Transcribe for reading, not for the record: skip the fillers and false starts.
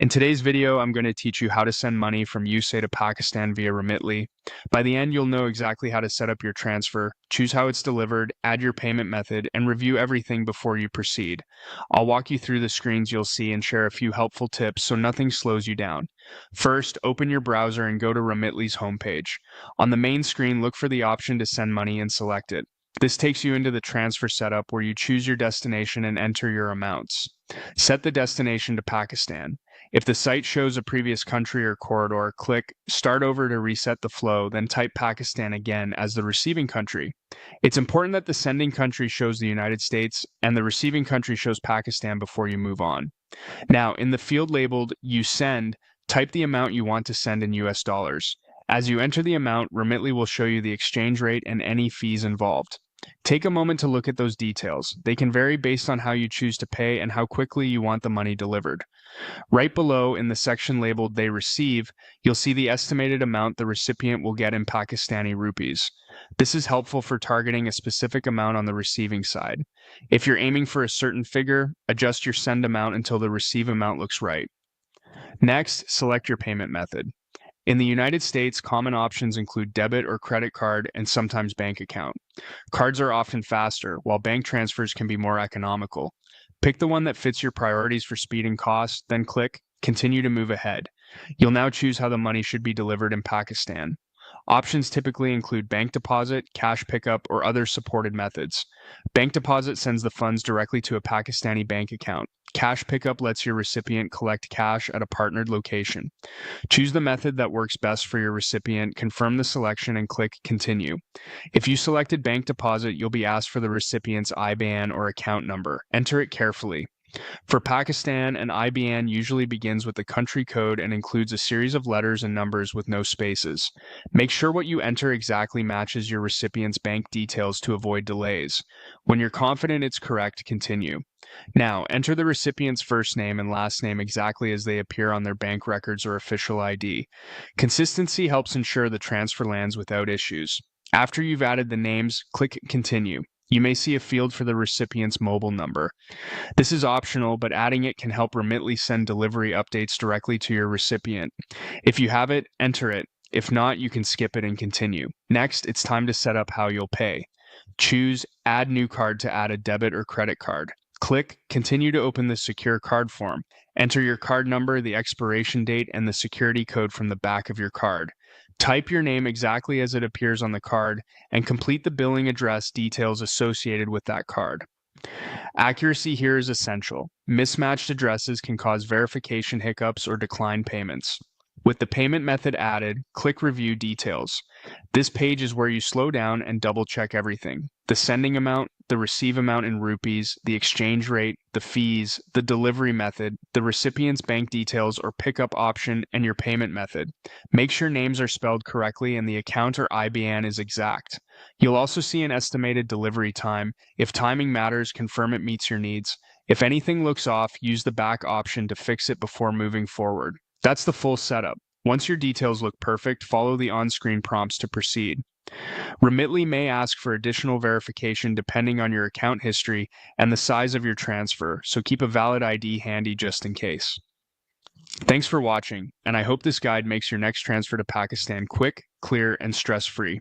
In today's video, I'm going to teach you how to send money from USA to Pakistan via Remitly. By the end, you'll know exactly how to set up your transfer, choose how it's delivered, add your payment method, and review everything before you proceed. I'll walk you through the screens you'll see and share a few helpful tips so nothing slows you down. First, open your browser and go to Remitly's homepage. On the main screen, look for the option to send money and select it. This takes you into the transfer setup where you choose your destination and enter your amounts. Set the destination to Pakistan. If the site shows a previous country or corridor, click Start Over to reset the flow, then type Pakistan again as the receiving country. It's important that the sending country shows the United States and the receiving country shows Pakistan before you move on. Now, in the field labeled You Send, type the amount you want to send in US dollars. As you enter the amount, Remitly will show you the exchange rate and any fees involved. Take a moment to look at those details. They can vary based on how you choose to pay and how quickly you want the money delivered. Right below, in the section labeled They Receive, you'll see the estimated amount the recipient will get in Pakistani rupees. This is helpful for targeting a specific amount on the receiving side. If you're aiming for a certain figure, adjust your send amount until the receive amount looks right. Next, select your payment method. In the United States, common options include debit or credit card and sometimes bank account. Cards are often faster, while bank transfers can be more economical. Pick the one that fits your priorities for speed and cost, then click Continue to move ahead. You'll now choose how the money should be delivered in Pakistan. Options typically include bank deposit, cash pickup, or other supported methods. Bank deposit sends the funds directly to a Pakistani bank account. Cash pickup lets your recipient collect cash at a partnered location. Choose the method that works best for your recipient, confirm the selection, and click Continue. If you selected bank deposit, you'll be asked for the recipient's IBAN or account number. Enter it carefully. For Pakistan, an IBAN usually begins with the country code and includes a series of letters and numbers with no spaces. Make sure what you enter exactly matches your recipient's bank details to avoid delays. When you're confident it's correct, continue. Now, enter the recipient's first name and last name exactly as they appear on their bank records or official ID. Consistency helps ensure the transfer lands without issues. After you've added the names, click Continue. You may see a field for the recipient's mobile number. This is optional, but adding it can help Remitly send delivery updates directly to your recipient. If you have it, enter it. If not, you can skip it and continue. Next, it's time to set up how you'll pay. Choose Add New Card to add a debit or credit card. Click Continue to open the secure card form. Enter your card number, the expiration date, and the security code from the back of your card. Type your name exactly as it appears on the card and complete the billing address details associated with that card. Accuracy here is essential. Mismatched addresses can cause verification hiccups or decline payments. With the payment method added, click Review Details. This page is where you slow down and double-check everything. The sending amount, the receive amount in rupees, the exchange rate, the fees, the delivery method, the recipient's bank details or pickup option, and your payment method. Make sure names are spelled correctly and the account or IBAN is exact. You'll also see an estimated delivery time. If timing matters, confirm it meets your needs. If anything looks off, use the back option to fix it before moving forward. That's the full setup. Once your details look perfect, follow the on-screen prompts to proceed. Remitly may ask for additional verification depending on your account history and the size of your transfer, so keep a valid ID handy just in case. Thanks for watching, and I hope this guide makes your next transfer to Pakistan quick, clear, and stress-free.